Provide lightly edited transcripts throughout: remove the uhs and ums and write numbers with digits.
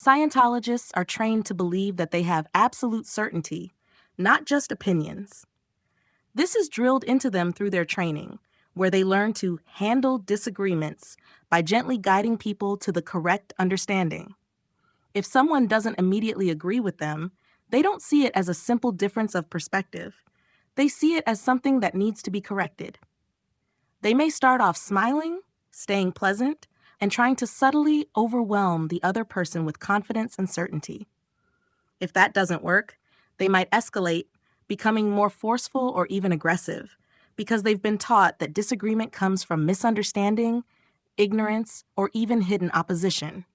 Scientologists are trained to believe that they have absolute certainty, not just opinions. This is drilled into them through their training, where they learn to handle disagreements by gently guiding people to the correct understanding. If someone doesn't immediately agree with them, they don't see it as a simple difference of perspective. They see it as something that needs to be corrected. They may start off smiling, staying pleasant, and trying to subtly overwhelm the other person with confidence and certainty. If that doesn't work, they might escalate, becoming more forceful or even aggressive, because they've been taught that disagreement comes from misunderstanding, ignorance, or even hidden opposition.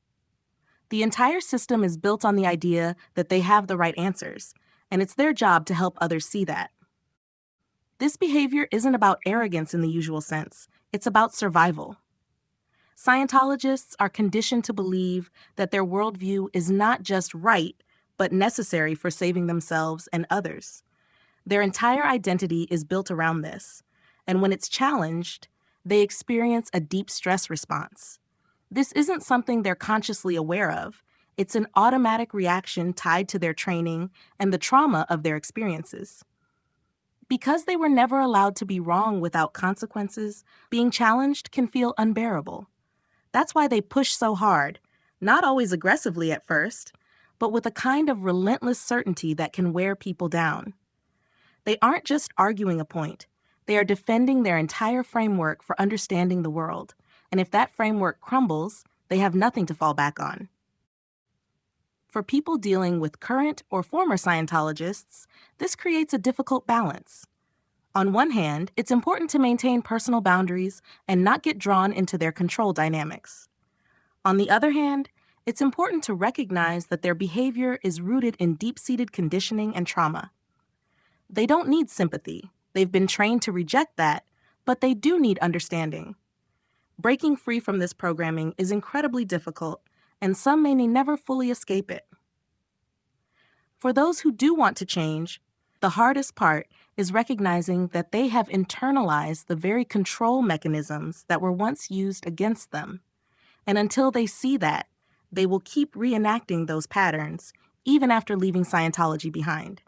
The entire system is built on the idea that they have the right answers, and it's their job to help others see that. This behavior isn't about arrogance in the usual sense, it's about survival. Scientologists are conditioned to believe that their worldview is not just right, but necessary for saving themselves and others. Their entire identity is built around this, and when it's challenged, they experience a deep stress response. This isn't something they're consciously aware of. It's an automatic reaction tied to their training and the trauma of their experiences. Because they were never allowed to be wrong without consequences, being challenged can feel unbearable. That's why they push so hard, not always aggressively at first, but with a kind of relentless certainty that can wear people down. They aren't just arguing a point. They are defending their entire framework for understanding the world. And if that framework crumbles, they have nothing to fall back on. For people dealing with current or former Scientologists, this creates a difficult balance. On one hand, it's important to maintain personal boundaries and not get drawn into their control dynamics. On the other hand, it's important to recognize that their behavior is rooted in deep-seated conditioning and trauma. They don't need sympathy. They've been trained to reject that, but they do need understanding. Breaking free from this programming is incredibly difficult, and some may never fully escape it. For those who do want to change, the hardest part is recognizing that they have internalized the very control mechanisms that were once used against them. And until they see that, they will keep reenacting those patterns, even after leaving Scientology behind.